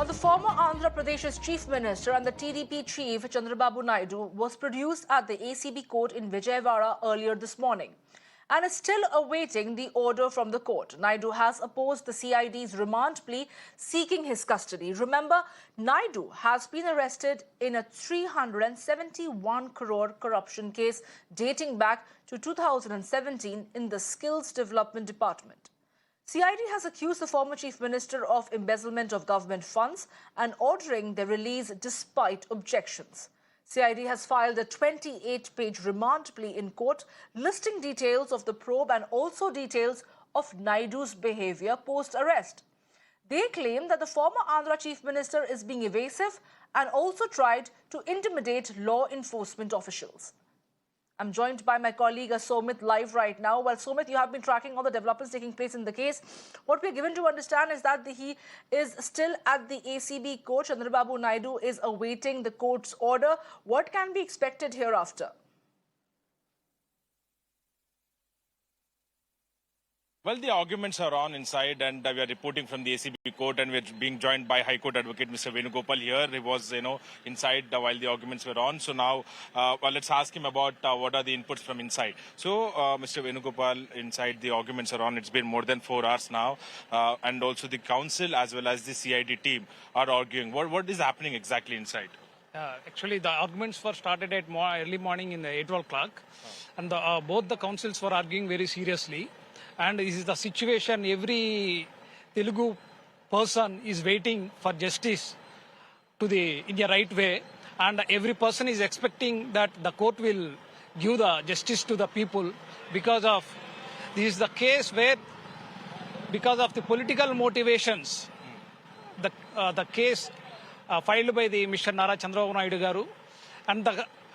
Now, the former Andhra Pradesh's chief minister and the TDP chief, Chandrababu Naidu, was produced at the ECB Court in Vijayawada earlier this morning and is still awaiting the order from the court. Naidu has opposed the CID's remand plea seeking his custody. Remember, Naidu has been arrested in a 371 crore corruption case dating back to 2017 in the Skills Development Department. CID has accused the former chief minister of embezzlement of government funds and ordering their release despite objections. CID has filed a 28-page remand plea in court, listing details of the probe and also details of Naidu's behavior post-arrest. They claim that the former Andhra chief minister is being evasive and also tried to intimidate law enforcement officials. I'm joined by my colleague Somit live right now. Well, Somit, you have been tracking all the developments taking place in the case. What we're given to understand is that he is still at the ACB court. Chandrababu Naidu is awaiting the court's order. What can be expected hereafter? Well, the arguments are on inside, and we are reporting from the ACB court, and we're being joined by High Court Advocate Mr. Venugopal here. He was, inside while the arguments were on. So now, let's ask him about what are the inputs from inside. So, Mr. Venugopal, inside the arguments are on. It's been more than 4 hours now, and also the council as well as the CID team are arguing. What is happening exactly inside? Actually, the arguments were started at early morning in the 8 o'clock, and both the councils were arguing very seriously. And this is the situation. Every Telugu person is waiting for justice in the right way, and every person is expecting that the court will give the justice to the people because of this is the case where, because of the political motivations, the case filed by the Mr. Chandrababu Naidu garu, and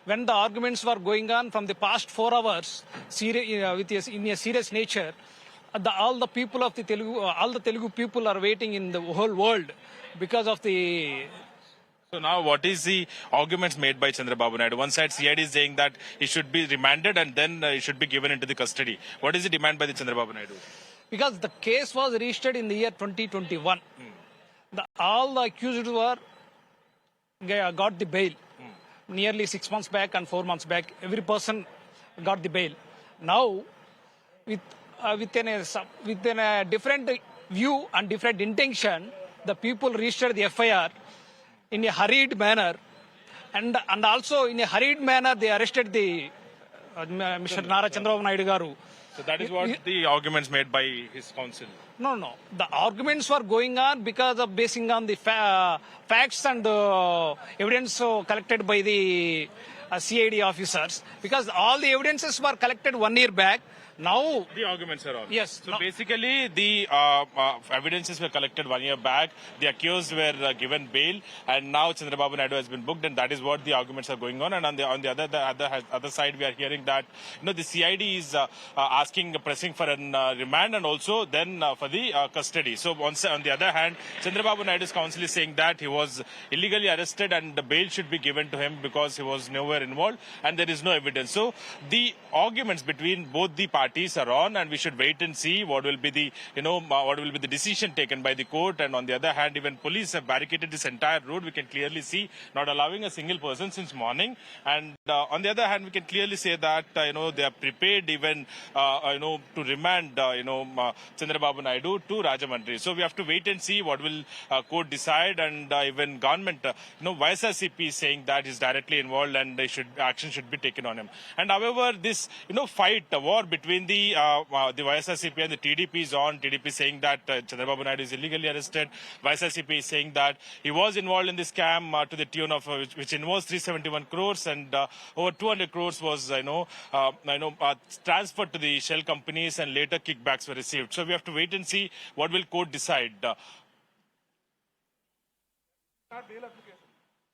when the arguments were going on from the past 4 hours in a serious nature, all the people of the Telugu people are waiting in the whole world because of the. So now, what is the arguments made by Chandrababu Naidu? One side, CID is saying that he should be remanded and then he should be given into the custody. What is the demand by the Chandrababu Naidu? Because the case was registered in the year 2021. All the accused got the bail. Nearly 6 months back and 4 months back, every person got the bail. Now, within a different view and different intention, the people registered the FIR in a hurried manner, and also in a hurried manner they arrested the Mr. Chandrababu Naidu garu. So that is what the arguments made by his counsel. No. The arguments were going on because of basing on the facts and evidence collected by the CID officers. Because all the evidences were collected 1 year back. Now the arguments are on. Yes. So basically, the evidences were collected 1 year back. The accused were given bail, and now Chandrababu Naidu has been booked, and that is what the arguments are going on. And on the other side, we are hearing that the CID is pressing for a remand and also then for the custody. So on the other hand, Chandrababu Naidu's counsel is saying that he was illegally arrested and the bail should be given to him because he was nowhere involved and there is no evidence. So the arguments between both the parties are on, and we should wait and see what will be the decision taken by the court. And on the other hand, even police have barricaded this entire road. We can clearly see not allowing a single person since morning. And on the other hand, we can clearly say that they are prepared even to remand Chandrababu Naidu to Rajahmundry. So we have to wait and see what will court decide. And even government, YSRCP is saying that he's directly involved and action should be taken on him. And however, this war between the YSRCP and the TDP is on. TDP saying that Chandrababu Naidu is illegally arrested. YSRCP is saying that he was involved in this scam to the tune of which involves 371 crores, and over 200 crores was transferred to the shell companies, and later kickbacks were received. So we have to wait and see what will court decide.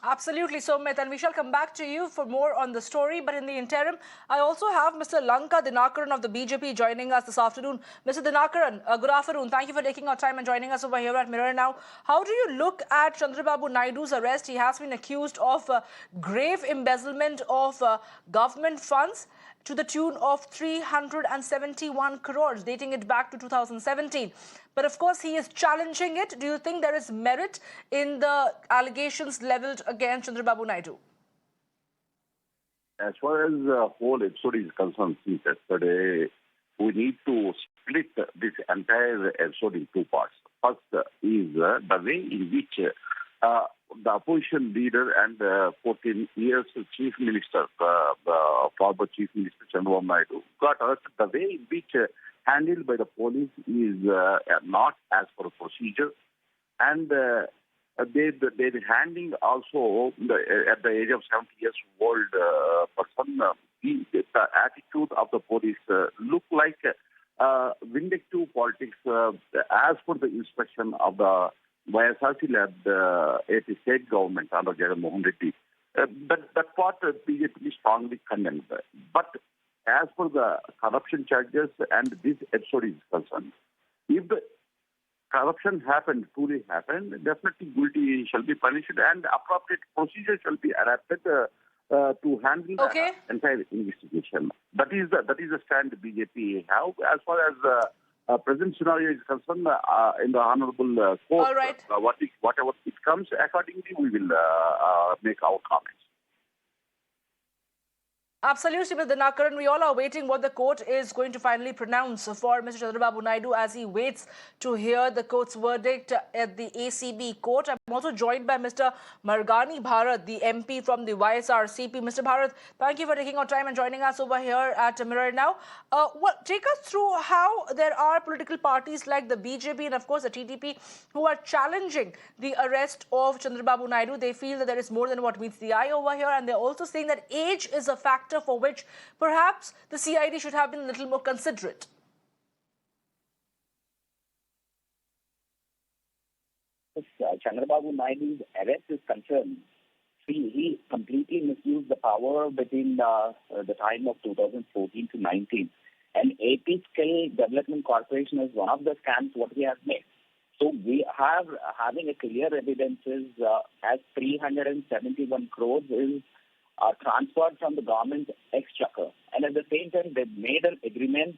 Absolutely, Somit, and we shall come back to you for more on the story. But in the interim, I also have Mr. Lanka Dinakaran of the BJP joining us this afternoon. Mr. Dinakaran, good afternoon. Thank you for taking our time and joining us over here at Mirror Now. How do you look at Chandrababu Naidu's arrest? He has been accused of grave embezzlement of government funds. to the tune of 371 crores, dating it back to 2017. But of course, he is challenging it. Do you think there is merit in the allegations leveled against Chandrababu Naidu? As far as the whole episode is concerned, since yesterday, we need to split this entire episode in two parts. First is the way in which the opposition leader and 14 years Chief Minister, former Chief Minister Chandrababu Naidu, got arrested. The way in which handled by the police is not as per procedure, and they're handling also at the age of 70 years old person. The attitude of the police look like vindictive politics as per the inspection of the YSRC-led AP state government under Mohan Reddy. That part BJP strongly condemned. But as per the corruption charges and this episode is concerned, if the corruption truly happened, definitely guilty shall be punished and appropriate procedure shall be adapted to handle the entire investigation. That is the stand BJP have. As far as the present scenario is concerned, in the honorable court, All right. Whatever it comes, accordingly we will make our comments. Absolutely, Mr. Dinakaran. We all are waiting what the court is going to finally pronounce for Mr. Chandrababu Naidu as he waits to hear the court's verdict at the ECB Court. I'm also joined by Mr. Margani Bharat, the MP from the YSRCP. Mr. Bharat, thank you for taking our time and joining us over here at Mirror Now. Take us through how there are political parties like the BJP and, of course, the TDP who are challenging the arrest of Chandrababu Naidu. They feel that there is more than what meets the eye over here, and they're also saying that age is a factor for which perhaps the CID should have been a little more considerate. Chandrababu Naidu's arrest is concerned, he completely misused the power between the time of 2014 to 19. And AP Skill Development Corporation is one of the scams what he has made. So we have having a clear evidences as 371 crores is transferred from the government exchequer. And at the same time, they made an agreement,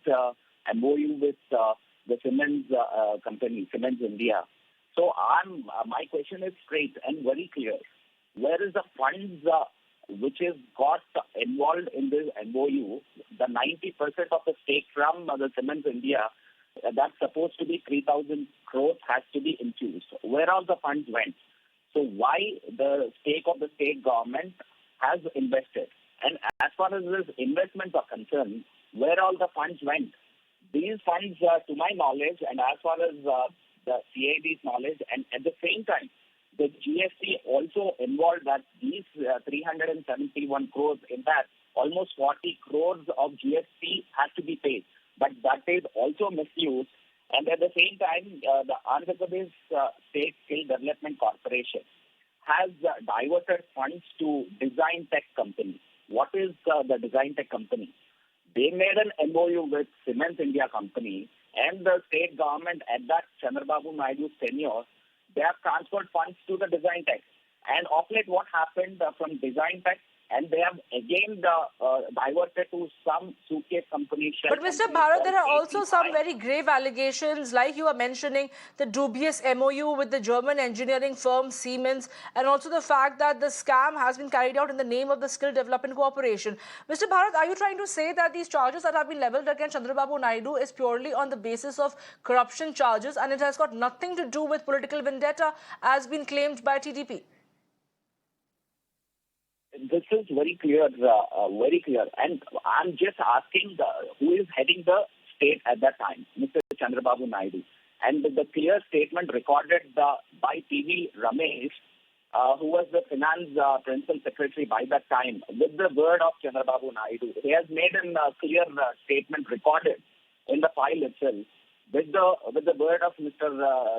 MOU with the Siemens company, Siemens India. So my question is straight and very clear. Where is the funds which is got involved in this MOU? The 90% of the stake from the Siemens India, that's supposed to be 3,000 crores has to be infused. Where all the funds went? So why the stake of the state government has invested? And as far as these investments are concerned, where all the funds went? These funds, to my knowledge, and as far as the CID's knowledge, and at the same time, the GST also involved that these 371 crores, in that almost 40 crores of GST has to be paid. But that is also misused. And at the same time, the Andhra Pradesh State Skill Development Corporation has diverted funds to design tech company. What is the design tech company? They made an MOU with Siemens India company and the state government at that Chandrababu Naidu's tenure. They have transferred funds to the design tech. And of late, what happened from design tech, and they have again diverted to some suitcase company. But Mr. Bharat, there are also some very grave allegations, like you are mentioning, the dubious MOU with the German engineering firm Siemens, and also the fact that the scam has been carried out in the name of the Skill Development Corporation. Mr. Bharat, are you trying to say that these charges that have been levelled against Chandrababu Naidu is purely on the basis of corruption charges and it has got nothing to do with political vendetta as been claimed by TDP? This is very clear, very clear. And I'm just asking who is heading the state at that time, Mr. Chandrababu Naidu. And the clear statement recorded by TV Ramesh, who was the finance principal secretary by that time, with the word of Chandrababu Naidu. He has made a clear statement recorded in the file itself with the word of Mr.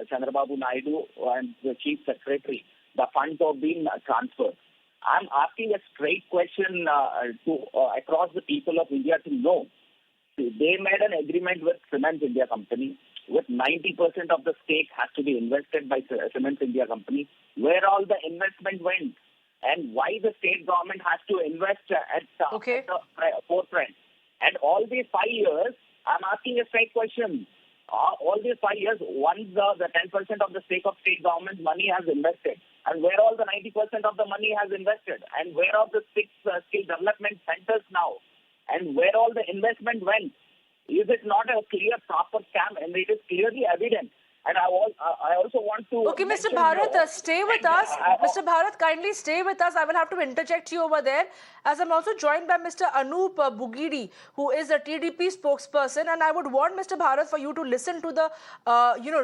Chandrababu Naidu and the chief secretary. The funds are being transferred. I'm asking a straight question across the people of India to know. They made an agreement with Siemens India company with 90% of the stake has to be invested by Siemens India company. Where all the investment went and why the state government has to invest at the forefront. And all these 5 years, I'm asking a straight question. All these 5 years, once the 10% of the stake of state government money has invested, and where all the 90% of the money has invested, and where are the 6 skill development centers now, and where all the investment went? Is it not a clear, proper scam? And it is clearly evident. And I also want to... Okay, Mr. Bharat, stay with us. Mr. Bharat, kindly stay with us. I will have to interject you over there, as I'm also joined by Mr. Anup Bugidi, who is a TDP spokesperson, and I would want Mr. Bharat for you to listen to the,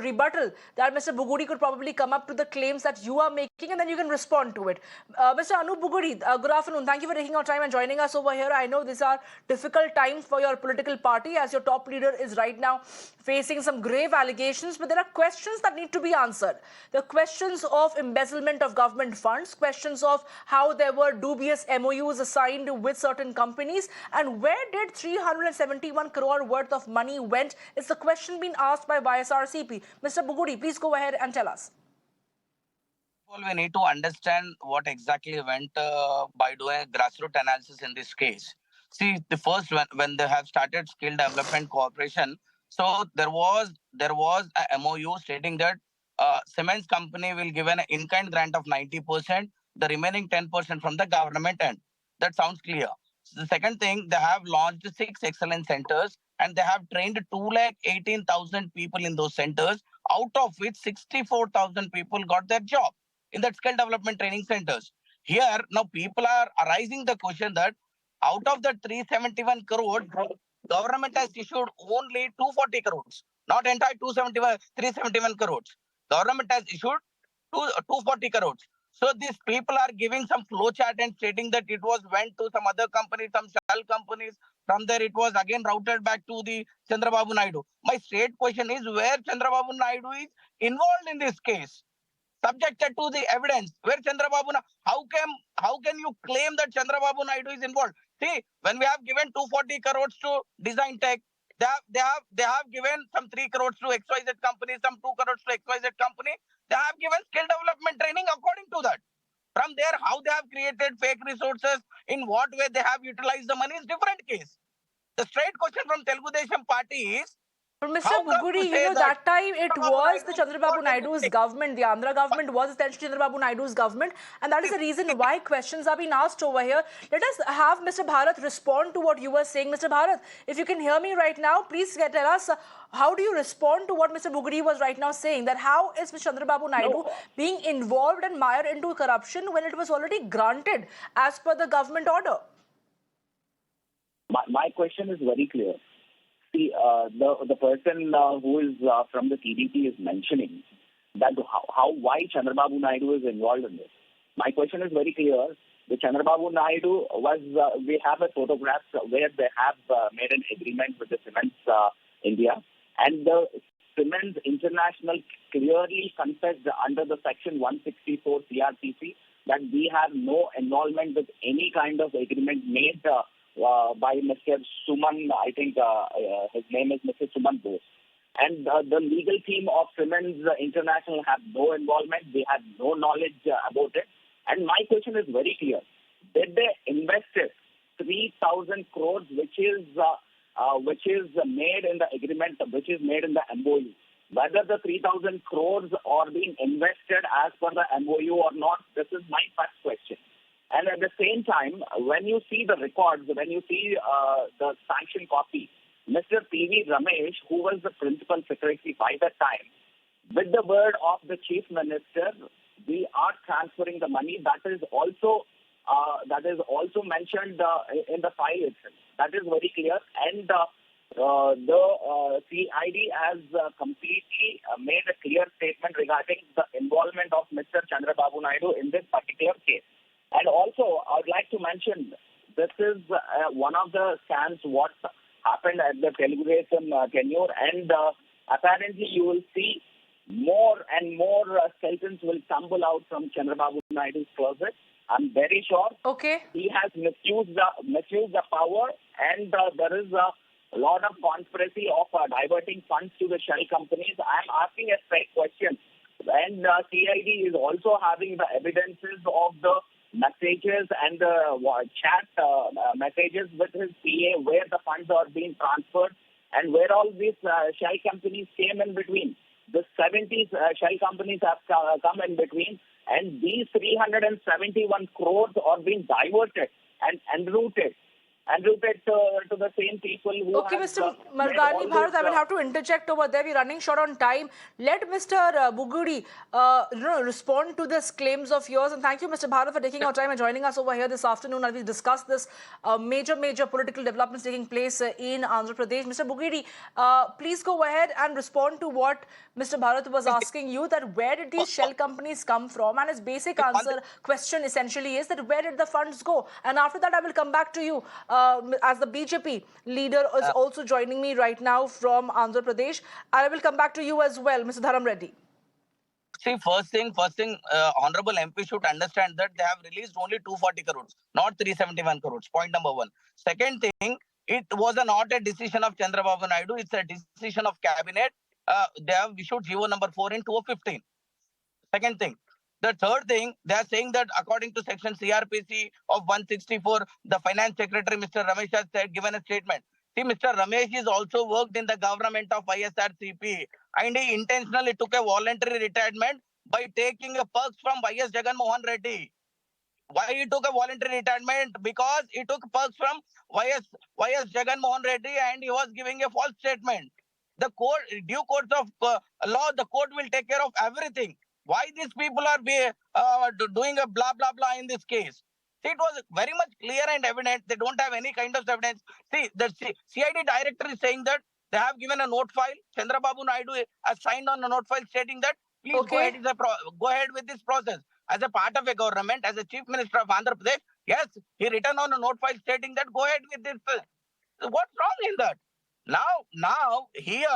rebuttal that Mr. Bugudi could probably come up to the claims that you are making, and then you can respond to it. Mr. Anup Bugudi, good afternoon. Thank you for taking our time and joining us over here. I know these are difficult times for your political party, as your top leader is right now facing some grave allegations, but there are questions that need to be answered. The questions of embezzlement of government funds, questions of how there were dubious MOUs assigned with certain companies, and where did 371 crore worth of money went is the question being asked by YSRCP. Mr. Bugudi, please go ahead and tell us. Well, we need to understand what exactly went by doing a grassroots analysis in this case. See, the first when they have started skill development cooperation, so there was a MOU stating that cements company will give an in-kind grant of 90%, the remaining 10% from the government end. That sounds clear. So the second thing, they have launched 6 excellence centers and they have trained 218,000 people in those centers, out of which 64,000 people got their job in that skill development training centers. Here, now people are arising the question that out of the 371 crore, government has issued only 240 crores, not entire 371 crores. Government has issued 240 crores. So these people are giving some flowchart and stating that it was went to some other companies, some shell companies. From there, it was again routed back to the Chandrababu Naidu. My straight question is where Chandrababu Naidu is involved in this case, subjected to the evidence. Where Chandrababu, how can you claim that Chandrababu Naidu is involved? See, when we have given 240 crores to Design Tech, they have given some 3 crores to XYZ company, some 2 crores to XYZ company. They have given skill development training according to that. From there, how they have created fake resources, in what way they have utilized the money is different case. The straight question from Telugu Desam Party is, but Mr. Bugudi, that time it was the Chandrababu Naidu's government, the Andhra government was essentially Chandrababu Naidu's government, and that is the reason why questions are being asked over here. Let us have Mr. Bharat respond to what you were saying. Mr. Bharat, if you can hear me right now, please tell us, how do you respond to what Mr. Bugudi was right now saying, that how is Mr. Chandrababu Naidu being involved and mired into corruption when it was already granted as per the government order? My question is very clear. See, the person who is from the TDP is mentioning that why Chandrababu Naidu is involved in this. My question is very clear. The Chandrababu Naidu we have a photograph where they have made an agreement with the Cements India, and the Cements International clearly confessed under the Section 164 CRPC that we have no involvement with any kind of agreement made by Mr. Suman, I think his name is Mr. Suman Bose. And the legal team of Cements International have no involvement. They have no knowledge about it. And my question is very clear. Did they invest 3,000 crores, which is made in the agreement, which is made in the MOU? Whether the 3,000 crores are being invested as per the MOU or not, this is my first question. And at the same time, when you see the records, when you see the sanction copy, Mr. P.V. Ramesh, who was the principal secretary by that time, with the word of the chief minister, we are transferring the money. That is also mentioned in the file itself. That is very clear. And the CID has completely made a clear statement regarding the involvement of Mr. Chandrababu Naidu in this particular case. And also, I would like to mention, this is one of the scams what happened at the Telugu Desam tenure, and apparently you will see more and more skeletons will tumble out from Chandrababu Naidu's closet. I'm very sure he has misused the power, and there is a lot of conspiracy of diverting funds to the shell companies. I'm asking a straight question. And CID is also having the evidences of the messages and the chat messages with his PA where the funds are being transferred and where all these shell companies came in between. The 70 shell companies have come in between, and these 371 crores are being diverted and enrouted to the same people who Okay, have Mr. made Margani all Bharat, this, I will have to interject over there. We're running short on time. Let Mr. Buguri respond to this claims of yours. And thank you, Mr. Bharat, for taking our time and joining us over here this afternoon as we discuss this major political developments taking place in Andhra Pradesh. Mr. Buguri, please go ahead and respond to what Mr. Bharat was asking you, that where did these shell companies come from? And his basic question essentially is that where did the funds go? And after that, I will come back to you as the BJP leader is also joining me right now from Andhra Pradesh. I will come back to you as well, Mr. Dharam Reddy. See, first thing, Honorable MP should understand that they have released only 240 crores, not 371 crores. Point number one. Second thing, it was not a decision of Chandrababu Naidu. It's a decision of cabinet. They have issued GO number 4 in 2015. Second thing. The third thing, they are saying that according to section CRPC of 164, the finance secretary, Mr. Ramesh, has given a statement. See, Mr. Ramesh is also worked in the government of ISRCP, and he intentionally took a voluntary retirement by taking a perks from YS Jagan Mohan Reddy. Why he took a voluntary retirement? Because he took perks from YS Jagan Mohan Reddy and he was giving a false statement. The court, due course of law, the court will take care of everything. Why these people are doing a blah, blah, blah in this case? See, it was very much clear and evident. They don't have any kind of evidence. See, the CID director is saying that they have given a note file. Chandrababu Naidu has signed on a note file stating that please go ahead with this process. As a part of a government, as a chief minister of Andhra Pradesh, yes, he written on a note file stating that go ahead with this. What's wrong in that? Now here,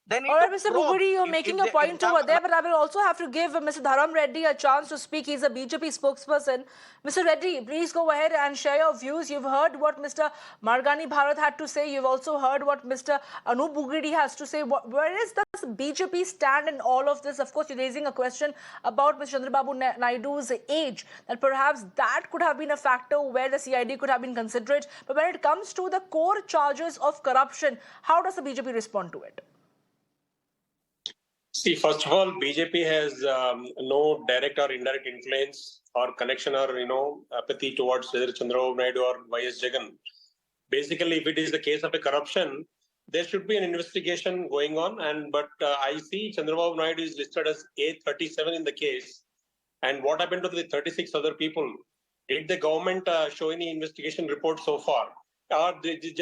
they need all right, to Mr. probe. Buguri, you're making a point over there, but I will also have to give Mr. Dharam Reddy a chance to speak. He's a BJP spokesperson. Mr. Reddy, please go ahead and share your views. You've heard what Mr. Margani Bharat had to say. You've also heard what Mr. Anup Buguri has to say. Where is the BJP stand in all of this? Of course, you're raising a question about Mr. Chandrababu Naidu's age, that perhaps that could have been a factor where the CID could have been considerate. But when it comes to the core charges of corruption, how does the BJP respond to it? See, first of all, BJP has no direct or indirect influence or connection or, apathy towards whether Chandrababu Naidu or YS Jagan. Basically, if it is the case of a corruption, there should be an investigation going on. But I see Chandrababu Naidu is listed as A37 in the case. And what happened to the 36 other people? Did the government show any investigation report so far? Or is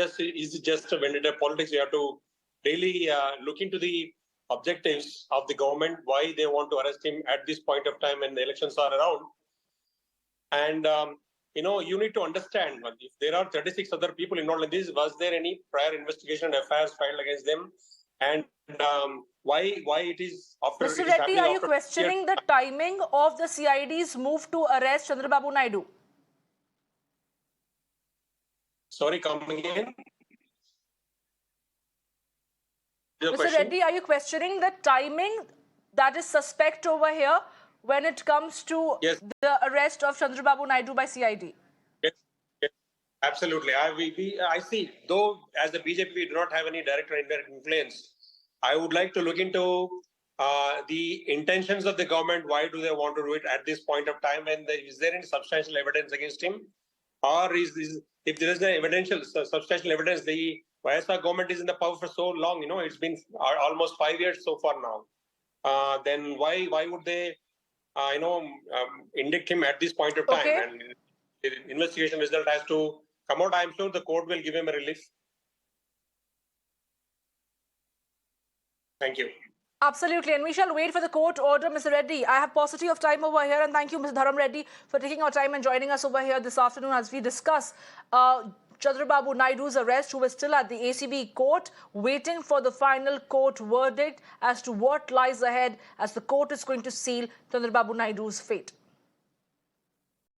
it just a vendetta politics? We have to really look into the objectives of the government, why they want to arrest him at this point of time when the elections are around. And, you need to understand, if there are 36 other people involved in this, was there any prior investigation affairs filed against them? And why it is after... Mr. Reddy, are you questioning the timing of the CID's move to arrest Chandrababu Naidu? Sorry, coming again? Mr. Reddy, are you questioning the timing that is suspect over here when it comes to the arrest of Chandrababu Naidu by CID? Yes, absolutely. I see, though as the BJP we do not have any direct or indirect influence, I would like to look into the intentions of the government. Why do they want to do it at this point of time? And is there any substantial evidence against him? Or if there is a substantial evidence, the YSR government is in the power for so long, it's been almost 5 years so far now. Then why would they, indict him at this point of time? And the investigation result has to come out. I'm sure the court will give him a relief. Thank you. Absolutely, and we shall wait for the court order, Mr. Reddy. I have paucity of time over here, and thank you, Mr. Dharam Reddy, for taking our time and joining us over here this afternoon as we discuss Chandrababu Naidu's arrest, who is still at the ECB Court, waiting for the final court verdict as to what lies ahead as the court is going to seal Chandrababu Naidu's fate.